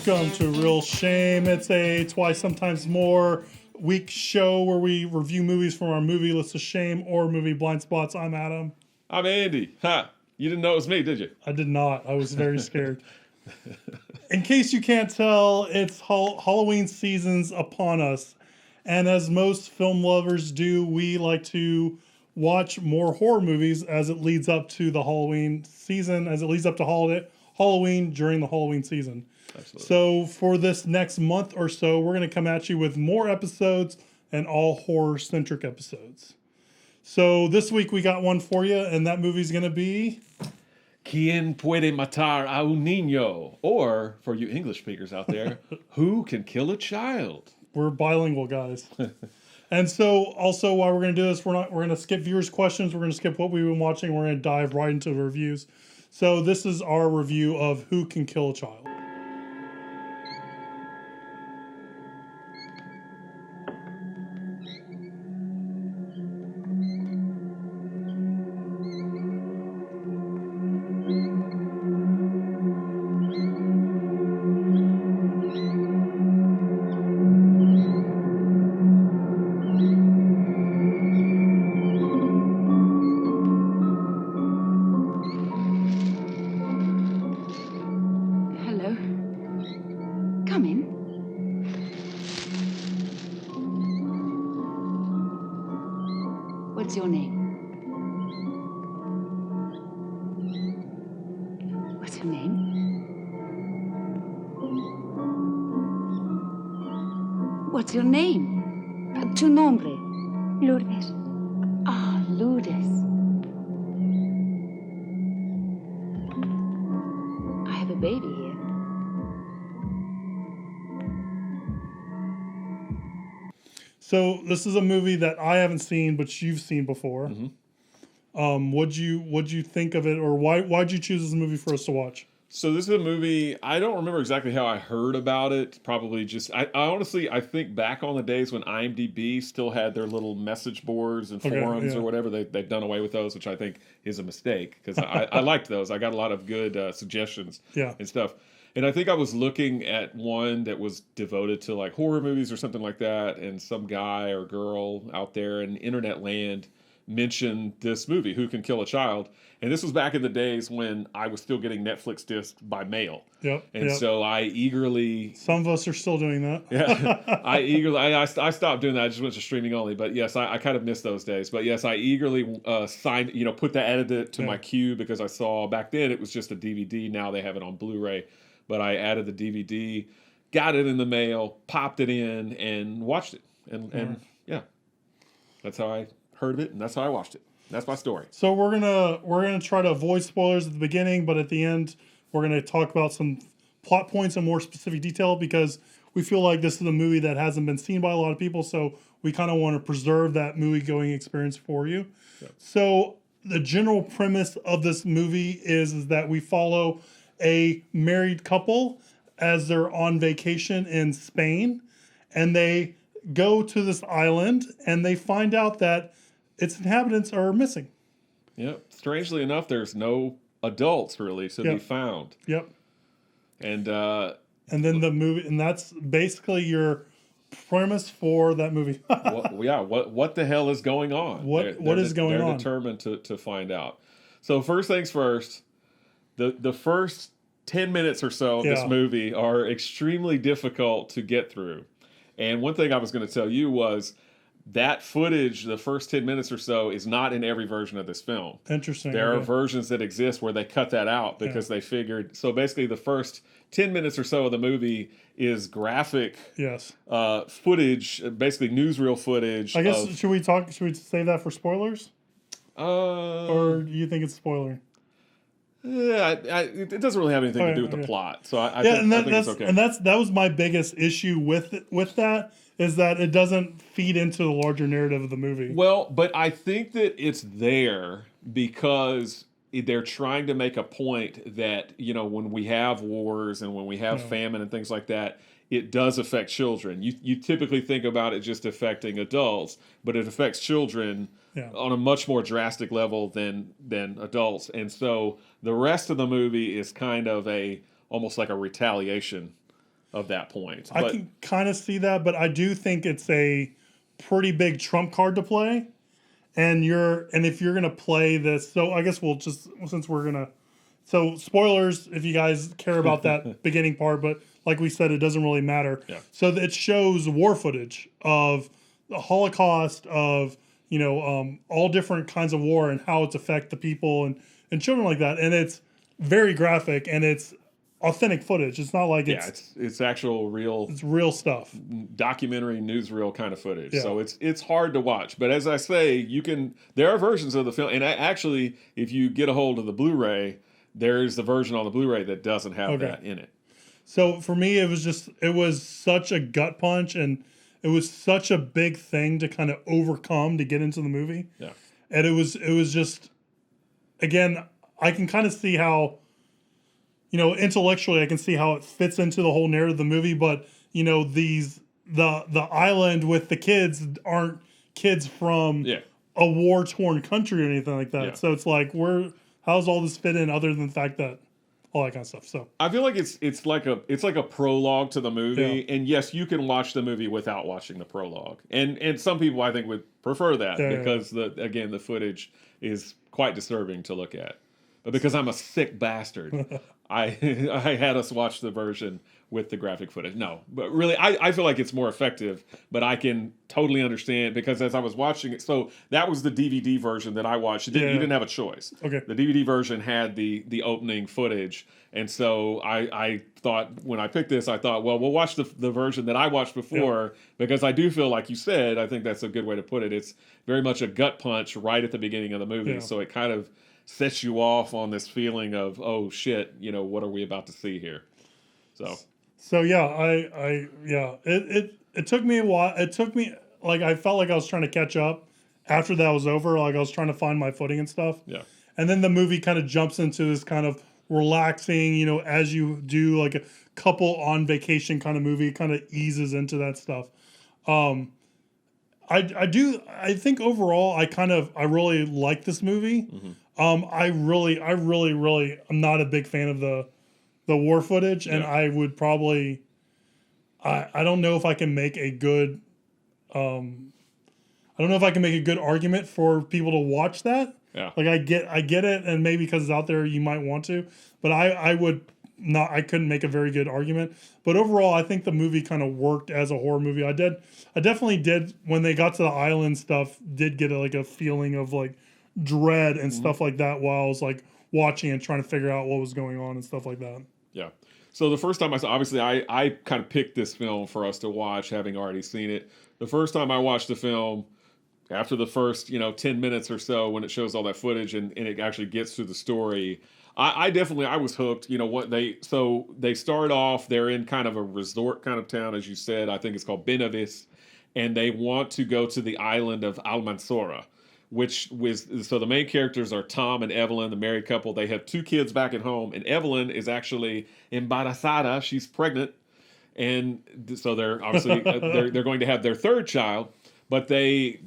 Welcome to Real Shame. It's a twice, sometimes more week show where we review movies from our movie list of shame or movie blind spots. I'm Adam. I'm Andy. Ha! You didn't know it was me, did you? I did not. I was very scared. In case you can't tell, it's Halloween season's upon us. And as most film lovers do, we like to watch more horror movies as it leads up to the Halloween season, as it leads up to Halloween during the Halloween season. Absolutely. So for this next month or so, we're going to come at you with more episodes and all horror-centric episodes. So this week we got one for you, and that movie's going to be... ¿Quién puede matar a un niño? Or, for you English speakers out there, who can kill a child? We're bilingual, guys. And so also while we're going to do this, we're going to skip viewers' questions. We're going to skip what we've been watching. We're going to dive right into the reviews. So this is our review of Who Can Kill a Child. What's your name? What's her name? What's your name? Tu nombre? Lourdes. Ah, Lourdes. I have a baby here. So this is a movie that I haven't seen, but you've seen before. Mm-hmm. What'd you think of it, or why'd you choose this movie for us to watch? So this is a movie, I don't remember exactly how I heard about it. Probably just, I honestly, I think back on the days when IMDb still had their little message boards and forums or whatever. They've done away with those, which I think is a mistake, because I liked those. I got a lot of good suggestions and stuff. And I think I was looking at one that was devoted to like horror movies or something like that, and some guy or girl out there in internet land mentioned this movie, Who Can Kill a Child? And this was back in the days when I was still getting Netflix discs by mail. So I eagerly... Some of us are still doing that. I stopped doing that. I just went to streaming only. But yes, I kind of missed those days. But yes, I eagerly added it to my queue, because I saw back then it was just a DVD. Now they have it on Blu-ray. But I added the DVD, got it in the mail, popped it in, and watched it. And that's how I heard of it, and that's how I watched it. That's my story. So we're gonna try to avoid spoilers at the beginning, but at the end we're gonna talk about some plot points in more specific detail, because we feel like this is a movie that hasn't been seen by a lot of people, so we kind of want to preserve that movie-going experience for you. Yep. So the general premise of this movie is that we follow a married couple as they're on vacation in Spain, and they go to this island and they find out that its inhabitants are missing. Yep. Strangely enough, there's no adults really to be found. Yep. And then the movie, and that's basically your premise for that movie. What the hell is going on? What is going on? They're determined to find out. So first things first, the first 10 minutes or so of this movie are extremely difficult to get through. And one thing I was going to tell you was that footage, the first 10 minutes or so, is not in every version of this film. Interesting. There are versions that exist where they cut that out because they figured... So basically the first 10 minutes or so of the movie is graphic footage, basically newsreel footage. I guess, should we save that for spoilers? Or do you think it's spoiler? Yeah, it doesn't really have anything to do with the plot, so I think it's okay. And that was my biggest issue with that, is that it doesn't feed into the larger narrative of the movie. Well, but I think that it's there because they're trying to make a point that, when we have wars and when we have famine and things like that, it does affect children. You typically think about it just affecting adults, but it affects children on a much more drastic level than adults. And so the rest of the movie is kind of almost like a retaliation of that point. I can kind of see that, but I do think it's a pretty big trump card to play. And if you're gonna play this, so I guess we'll just, since we're gonna, so spoilers if you guys care about that beginning part, but like we said, it doesn't really matter. Yeah. So it shows war footage of the Holocaust, of all different kinds of war and how it's affect the people and children like that, and it's very graphic and it's authentic footage. It's not like it's actual real. It's real stuff. Documentary, newsreel kind of footage. Yeah. So it's hard to watch. But as I say, there are versions of the film, and actually, if you get a hold of the Blu-ray, there's the version on the Blu-ray that doesn't have that in it. So for me, it was such a gut punch, and it was such a big thing to kind of overcome to get into the movie. Yeah. And it was just, again, I can kind of see how, intellectually, I can see how it fits into the whole narrative of the movie, but the island with the kids aren't kids from a war-torn country or anything like that. Yeah. So it's like, how's all this fit in other than the fact that all that kind of stuff. So I feel like it's like a prologue to the movie, and yes, you can watch the movie without watching the prologue, and some people I think would prefer that because the footage is quite disturbing to look at. But because I'm a sick bastard, I had us watch the version with the graphic footage. No, but really, I feel like it's more effective, but I can totally understand because as I was watching it, so that was the DVD version that I watched. You didn't have a choice. Okay. The DVD version had the opening footage, and so I thought when I picked this, I thought, well, we'll watch the version that I watched before because I do feel like you said, I think that's a good way to put it. It's very much a gut punch right at the beginning of the movie, so it kind of sets you off on this feeling of, oh shit, what are we about to see here? So yeah, it took me a while. It took me, like, I felt like I was trying to catch up after that was over. Like I was trying to find my footing and stuff. Yeah. And then the movie kind of jumps into this kind of relaxing, as you do like a couple on vacation kind of movie, kind of eases into that stuff. I think overall I really like this movie. Mm-hmm. I really I'm not a big fan of the war footage, and I would probably I don't know if I can make a good argument for people to watch that. Yeah. Like I get it, and maybe because it's out there you might want to, but I couldn't make a very good argument. But overall, I think the movie kind of worked as a horror movie. I definitely did when they got to the island stuff. Did get a feeling of like dread and stuff like that while I was like watching and trying to figure out what was going on and stuff like that. Yeah. So the first time I kind of picked this film for us to watch, having already seen it. The first time I watched the film, after the first 10 minutes or so, when it shows all that footage and it actually gets through the story, I was hooked. They start off, they're in kind of a resort kind of town, as you said. I think it's called Benavis, and they want to go to the island of Almanzora. So the main characters are Tom and Evelyn, the married couple. They have 2 kids back at home, and Evelyn is actually embarazada. She's pregnant, and so they're obviously they're going to have their 3rd child. But they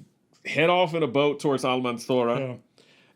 head off in a boat towards Almanzora. Yeah.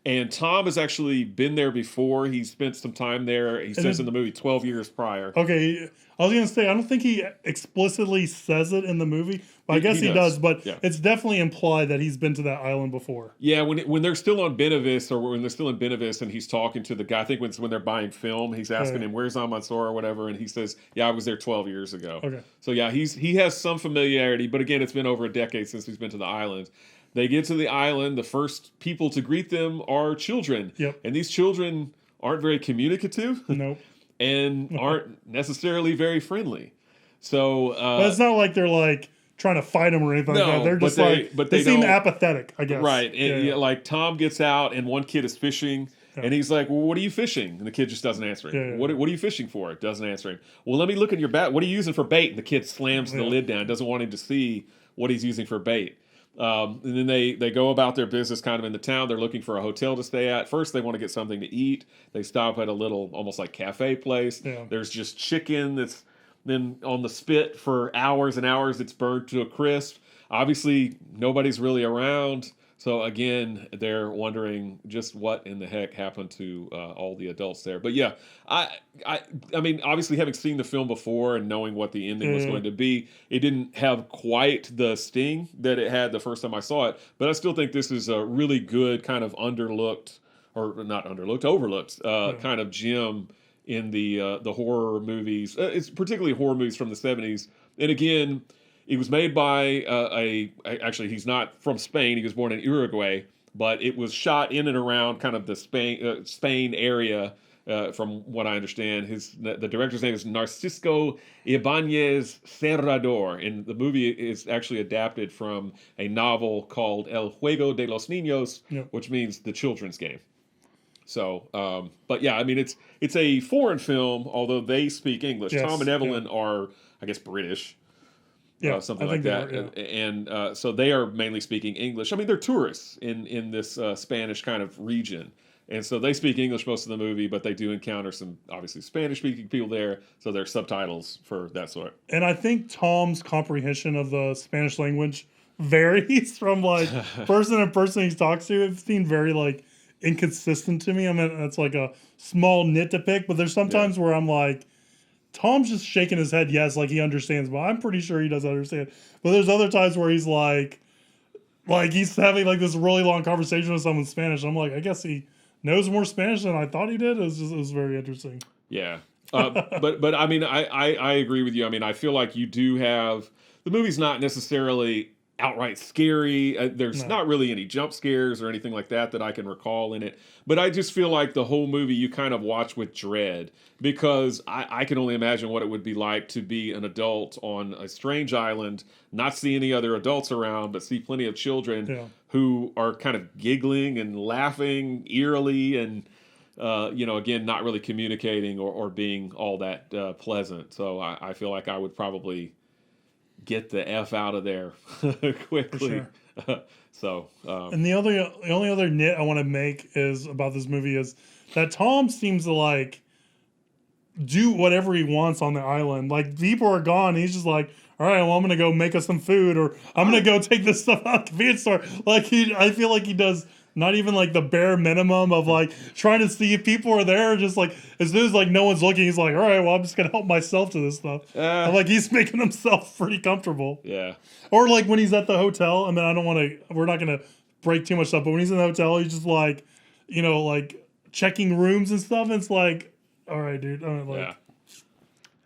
And Tom has actually been there before. He spent some time there. He says in the movie 12 years prior. Okay, I was going to say, I don't think he explicitly says it in the movie, but I guess he does. But it's definitely implied that he's been to that island before. Yeah, when they're still on Benavis, or when they're still in Benavis, and he's talking to the guy, I think when they're buying film, he's asking him, where's Almanzora or whatever, and he says, yeah, I was there 12 years ago. Okay. So yeah, he has some familiarity, but again, it's been over a decade since he's been to the island. They get to the island. The first people to greet them are children. Yep. And these children aren't very communicative. Nope. And aren't necessarily very friendly. So but it's not like they're like trying to fight them or anything like that. They're just they seem apathetic, I guess. Right. And like Tom gets out and one kid is fishing. Yeah. And he's like, well, what are you fishing? And the kid just doesn't answer him. Yeah. What are you fishing for? It doesn't answer him. Well, let me look at your bat. What are you using for bait? And the kid slams the lid down. Doesn't want him to see what he's using for bait. And then they go about their business kind of in the town. They're looking for a hotel to stay at. First, they want to get something to eat. They stop at a little, almost like cafe place. Yeah. There's just chicken that's then on the spit for hours and hours. It's burned to a crisp. Obviously, nobody's really around. So again, they're wondering just what in the heck happened to all the adults there. But yeah, I, I mean, obviously having seen the film before and knowing what the ending was going to be, it didn't have quite the sting that it had the first time I saw it. But I still think this is a really good kind of underlooked, or not underlooked, overlooked kind of gem in the horror movies. It's particularly horror movies from the '70s. And again, it was made by actually, he's not from Spain. He was born in Uruguay, but it was shot in and around kind of the Spain area, from what I understand. The director's name is Narcisco Ibanez Serrador, and the movie is actually adapted from a novel called El Juego de los Niños, which means the children's game. So, but yeah, I mean, it's a foreign film, although they speak English. Tom and Evelyn are, I guess, British. Something like that. And so they are mainly speaking English. I mean, they're tourists in this Spanish kind of region. And so they speak English most of the movie, but they do encounter some, obviously, Spanish-speaking people there. So there are subtitles for that sort. And I think Tom's comprehension of the Spanish language varies from, like, person to person he talks to. It seemed very, like, inconsistent to me. I mean, it's like a small nit to pick, but there's sometimes where I'm like, Tom's just shaking his head, yes, like he understands, but I'm pretty sure he doesn't understand. But there's other times where he's like he's having like this really long conversation with someone in Spanish. I'm like, I guess he knows more Spanish than I thought he did. It was very interesting. Yeah. But I mean, I agree with you. I mean, I feel like you do have, the movie's not necessarily outright scary. There's not really any jump scares or anything like that I can recall in it. But I just feel like the whole movie you kind of watch with dread, because I can only imagine what it would be like to be an adult on a strange island, not see any other adults around, but see plenty of children who are kind of giggling and laughing eerily and, again, not really communicating or being all that pleasant. So I feel like I would probably get the F out of there quickly. Sure. And the only other nit I want to make is about this movie is that Tom seems to like do whatever he wants on the island. Like, people are gone, and he's just like, all right, well, I'm gonna go make us some food, or I'm gonna go take this stuff out the convenience store. Like, I feel like he does not even like the bare minimum of like trying to see if people are there. Just like as soon as like no one's looking, he's like, all right, well, I'm just gonna help myself to this stuff. And, like, he's making himself pretty comfortable. Yeah. Or like when he's at the hotel. I mean, we're not gonna break too much stuff, but when he's in the hotel, he's just like, like checking rooms and stuff. And it's like, all right, dude. I mean, like,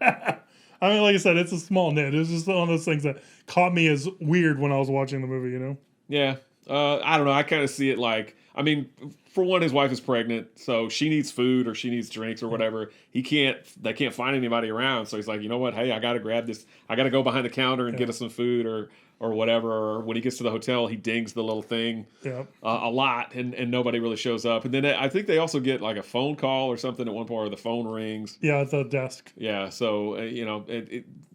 I mean, like I said, it's a small nit. It was just one of those things that caught me as weird when I was watching the movie. Yeah. I don't know. I kind of see it like, I mean, for one, his wife is pregnant, so she needs food or she needs drinks or whatever. They can't find anybody around, so he's like, you know what? Hey, I got to grab this. I got to go behind the counter and get us some food or whatever. Or when he gets to the hotel, he dings the little thing a lot, and nobody really shows up. And then I think they also get like a phone call or something at one point, or the phone rings. Yeah, at the desk. Yeah, so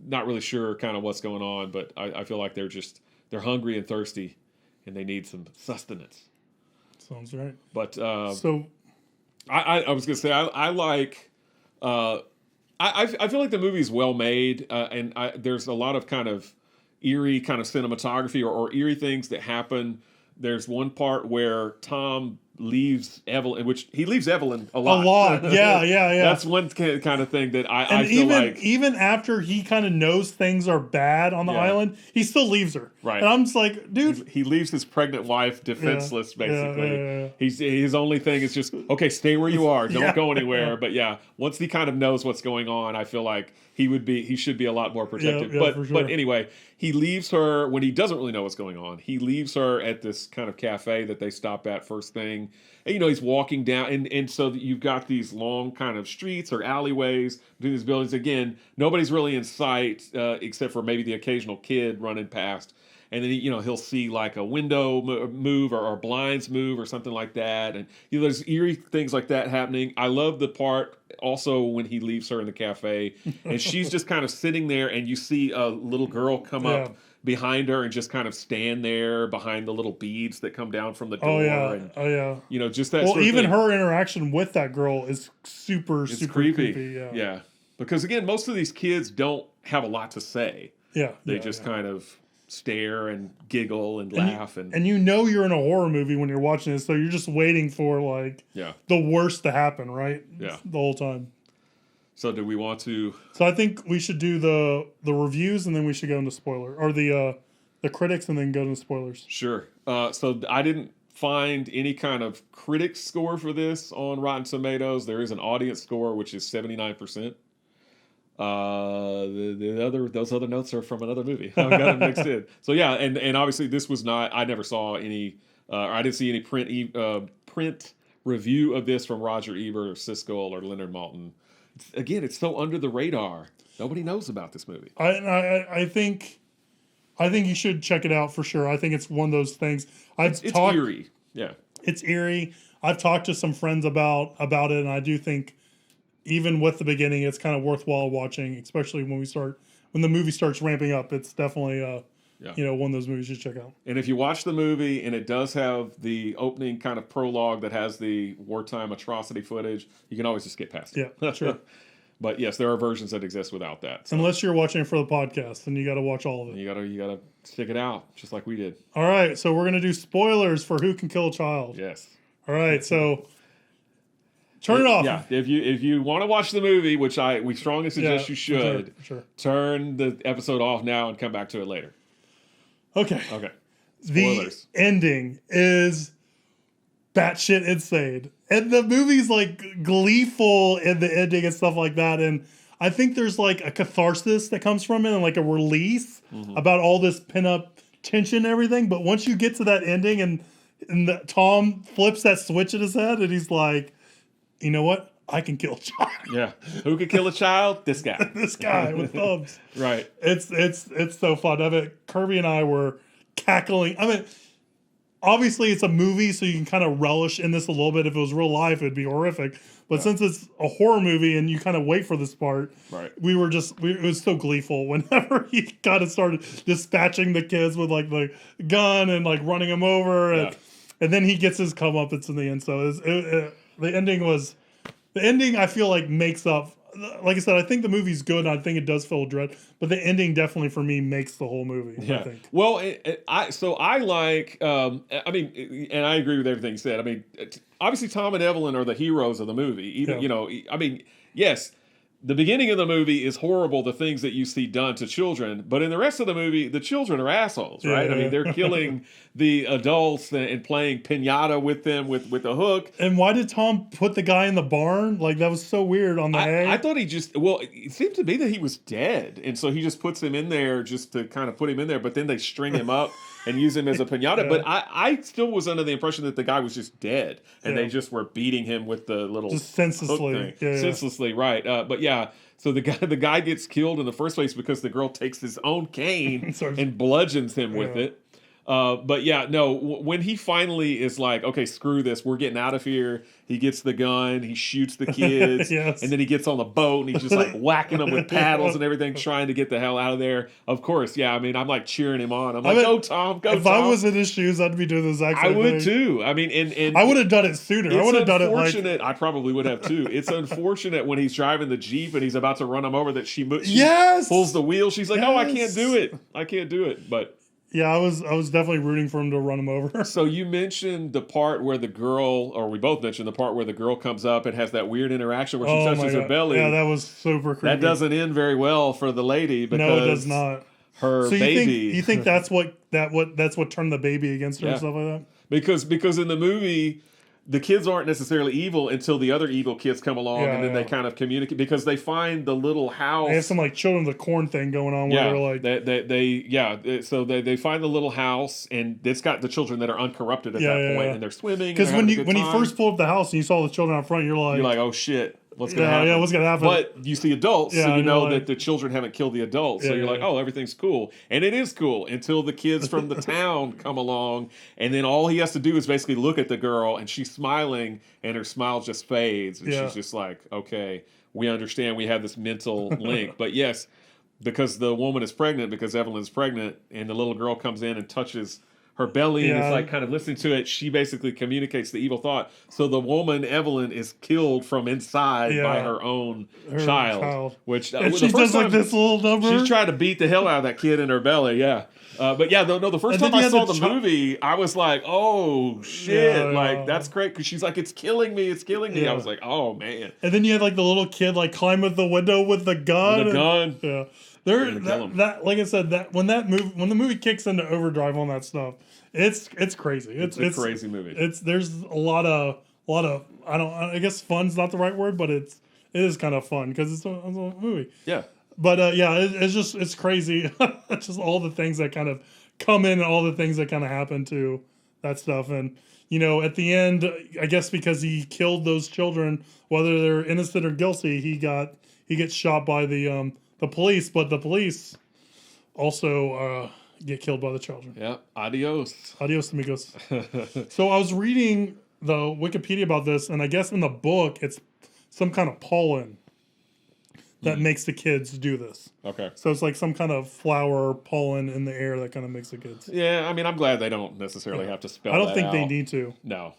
not really sure kind of what's going on, but I feel like they're hungry and thirsty, and they need some sustenance. Sounds right. But so, I was gonna say I like. I feel like the movie's well made, and there's a lot of kind of eerie kind of cinematography or eerie things that happen. There's one part where Tom leaves Evelyn, which he leaves Evelyn a lot. Yeah. That's one kind of thing that I feel like. Even after he kind of knows things are bad on the island, he still leaves her. Right. And I'm just like, dude. He leaves his pregnant wife defenseless, basically. His only thing is just, okay, stay where you are. Don't go anywhere. But once he kind of knows what's going on, I feel like he should be a lot more protective. But anyway, he leaves her when he doesn't really know what's going on. He leaves her at this kind of cafe that they stop at first thing. And, he's walking down, and so you've got these long kind of streets or alleyways between these buildings. Again, nobody's really in sight except for maybe the occasional kid running past. And then, he'll see like a window move or blinds move or something like that. And, there's eerie things like that happening. I love the part also when he leaves her in the cafe and she's just kind of sitting there, and you see a little girl come up behind her and just kind of stand there behind the little beads that come down from the door. Just that. Well, sort of even thing. her interaction with that girl is super creepy. Because again, most of these kids don't have a lot to say. Yeah. They kind of stare and giggle and laugh. And you know you're in a horror movie when you're watching this, so you're just waiting for like the worst to happen, right? Yeah. The whole time. So do we want to? So I think we should do the reviews and then we should go into spoiler or the critics and then go into spoilers. Sure. So I didn't find any kind of critic score for this on Rotten Tomatoes. There is an audience score which is 79%. Those other notes are from another movie. I've got them mixed in. So yeah, and obviously this was not. I never saw any. I didn't see any print review of this from Roger Ebert or Siskel or Leonard Maltin. It's so under the radar. Nobody knows about this movie. I think you should check it out for sure. I think it's one of those things. It's eerie. Yeah, it's eerie. I've talked to some friends about it, and I do think even with the beginning, it's kind of worthwhile watching, especially when the movie starts ramping up. It's definitely one of those movies you should check out. And if you watch the movie and it does have the opening kind of prologue that has the wartime atrocity footage, you can always just get past it. Yeah, sure. But yes, there are versions that exist without that. So. Unless you're watching it for the podcast, then you got to watch all of it. You gotta stick it out, just like we did. All right, so we're gonna do spoilers for Who Can Kill a Child. Yes. All right, so turn it off. Yeah, if you want to watch the movie, which we strongly suggest you should, sure. Turn the episode off now and come back to it later. Okay. Spoilers. The ending is batshit insane. And the movie's like gleeful in the ending and stuff like that. And I think there's like a catharsis that comes from it and like a release about all this pin-up tension and everything. But once you get to that ending and Tom flips that switch in his head and he's like, you know what? I can kill a child. Yeah. Who can kill a child? This guy. This guy with thumbs. Right. It's so fun. I mean, Kirby and I were cackling. I mean, obviously it's a movie, so you can kind of relish in this a little bit. If it was real life, it'd be horrific. But since it's a horror movie and you kind of wait for this part, right? It was so gleeful whenever he kind of started dispatching the kids with like the gun and like running them over, and then he gets his comeuppance in the end. So the ending I feel like makes up. Like I said, I think the movie's good. And I think it does fill dread, but the ending definitely for me makes the whole movie. Yeah. I think. Well, I like. I mean, and I agree with everything you said. I mean, obviously Tom and Evelyn are the heroes of the movie. Even I mean, yes. The beginning of the movie is horrible, the things that you see done to children. But in the rest of the movie, the children are assholes, right? Yeah. I mean, they're killing the adults and playing piñata with them with a hook. And why did Tom put the guy in the barn? Like, that was so weird on the hay. I thought it seemed to be that he was dead. And so he just puts him in there just to kind of put him in there. But then they string him up and use him as a piñata. Yeah. But I still was under the impression that the guy was just dead. And they just were beating him with the little just senselessly. Senselessly, right. But yeah, so the guy gets killed in the first place because the girl takes his own cane and bludgeons him with it. But yeah, no, when he finally is like, okay, screw this, we're getting out of here. He gets the gun, he shoots the kids, and then he gets on the boat and he's just like whacking them with paddles and everything, trying to get the hell out of there. Of course, yeah, I mean, I'm like cheering him on. I'm like, go Tom, go Tom. If I was in his shoes, I'd be doing the exact same thing. I would too. I mean, and I would have done it sooner. I would have done it like... I probably would have too. It's unfortunate when he's driving the Jeep and he's about to run him over that she pulls the wheel. She's like, oh, I can't do it. I can't do it. But... yeah, I was definitely rooting for him to run him over. So you mentioned the part where the girl, or we both mentioned the part where the girl comes up and has that weird interaction where she touches her belly. Yeah, that was super creepy. That doesn't end very well for the lady because no, it does not. Her baby. You think that's what turned the baby against her and stuff like that? Because in the movie, the kids aren't necessarily evil until the other evil kids come along, and then they kind of communicate because they find the little house. They have some like children of the corn thing going on where they're like, so they find the little house, and it's got the children that are uncorrupted at that point, and they're swimming. Because when you first pulled up the house and you saw the children out front, you're like, oh shit. What's gonna happen? Yeah, what's gonna happen? But you see adults, so you know that the children haven't killed the adults. So you're like, oh, everything's cool. And it is cool until the kids from the town come along, and then all he has to do is basically look at the girl, and she's smiling, and her smile just fades. And she's just like, okay, we understand we have this mental link. But yes, because the woman is pregnant, because Evelyn's pregnant, and the little girl comes in and touches her belly and Yeah. is like kind of listening to it. She basically communicates the evil thought. So the woman Evelyn is killed from inside by Yeah. her own Her child. Which and the she first does like time this little number. she's trying to beat the hell out of that kid in her belly. Yeah. But yeah, the first And then time I you saw had the the movie, I was like, "Oh shit!" Yeah, Like yeah. that's great because she's like, "It's killing me, it's killing me." Yeah. I was like, "Oh man." And then you had like the little kid like climb with the window with the gun. With a gun. Yeah. There gonna kill him. that like I said, that when the movie kicks into overdrive on that stuff, it's crazy. It's a crazy movie. There's a lot of I guess fun's not the right word, but it is kind of fun because it's a movie. Yeah. But it's crazy. It's just all the things that kind of come in and all the things that kind of happen to that stuff. And, at the end, I guess because he killed those children, whether they're innocent or guilty, he gets shot by the police, but the police also get killed by the children. Yeah. Adios. Adios, amigos. So I was reading the Wikipedia about this, and I guess in the book, it's some kind of pollen that makes the kids do this. Okay. So it's like some kind of flower pollen in the air that kind of makes the kids. Yeah, I mean, I'm glad they don't necessarily have to spell I don't that think they out. need to. No.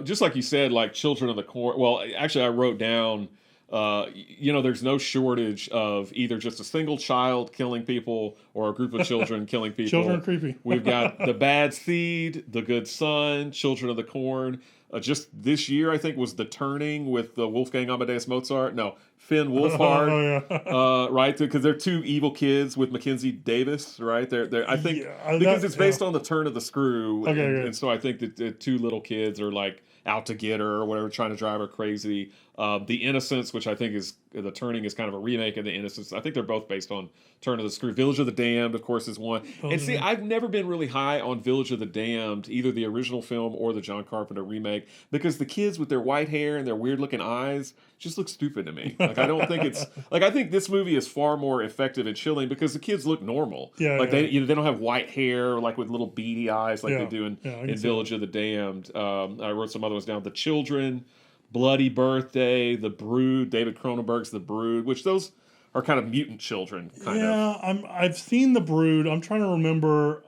Just like you said, like Children of the Corn. Well, actually, I wrote down, there's no shortage of either just a single child killing people or a group of children killing people. Children are creepy. We've got The Bad Seed, The Good Son, Children of the Corn. Just this year, I think, was The Turning with Wolfgang Amadeus Mozart. No, Finn Wolfhard. Oh, yeah. Right? Because they're two evil kids with Mackenzie Davis, right? They're I think, because it's based on The Turn of the Screw. Okay, and so I think that the two little kids are like out to get her or whatever, trying to drive her crazy. The Innocents, which I think is The Turning, is kind of a remake of The Innocents. I think they're both based on Turn of the Screw. Village of the Damned, of course, is one. And see, I've never been really high on Village of the Damned, either the original film or the John Carpenter remake, because the kids with their white hair and their weird looking eyes just look stupid to me. Like, I don't think it's like, I think this movie is far more effective and chilling because the kids look normal. Yeah, like yeah. they don't have white hair like with little beady eyes like Yeah, they do in yeah, I can see Village of the Damned. I wrote some other ones down. The Children, Bloody Birthday, The Brood, David Cronenberg's The Brood, which those are kind of mutant children, kind of. I've seen The Brood. I'm trying to remember.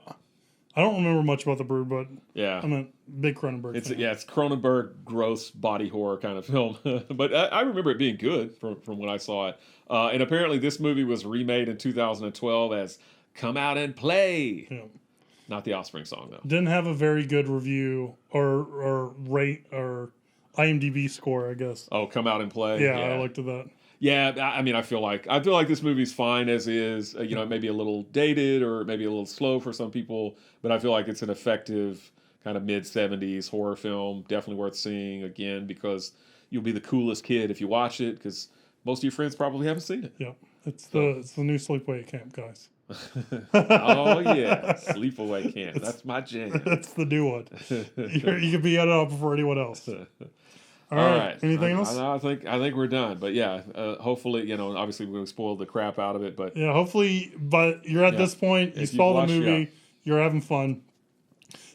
I don't remember much about The Brood, but Yeah. I'm a big Cronenberg fan. It's Cronenberg, gross body horror kind of film. But I remember it being good from when I saw it. And apparently this movie was remade in 2012 as Come Out and Play. Yeah. Not the Offspring song, though. Didn't have a very good review or rate or IMDb score, I guess. Oh, Come Out and Play? Yeah, I looked at that. Yeah, I mean, I feel like this movie's fine as is. It may be a little dated or maybe a little slow for some people, but I feel like it's an effective kind of mid-70s horror film. Definitely worth seeing again because you'll be the coolest kid if you watch it because most of your friends probably haven't seen it. Yeah, it's the new Sleepaway Camp, guys. Oh yeah, Sleepaway Camp. That's my jam. That's the new one. You can be out of before anyone else. All right. Anything else? I think we're done. But yeah, hopefully, obviously we're going to spoil the crap out of it. But Yeah, hopefully, but you're at this point, you If you've saw the watched, movie, you're having fun.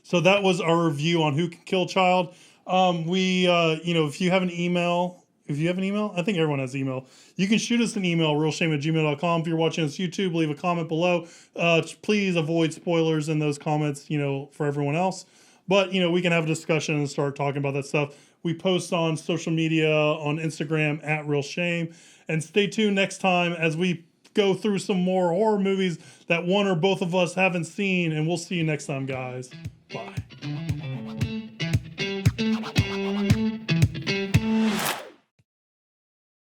So that was our review on Who Can Kill a Child. If you have an email, I think everyone has email. You can shoot us an email, realshame@gmail.com. If you're watching us YouTube, leave a comment below. Please avoid spoilers in those comments, for everyone else. But, we can have a discussion and start talking about that stuff. We post on social media, on Instagram, @realshame. And stay tuned next time as we go through some more horror movies that one or both of us haven't seen. And we'll see you next time, guys. Bye.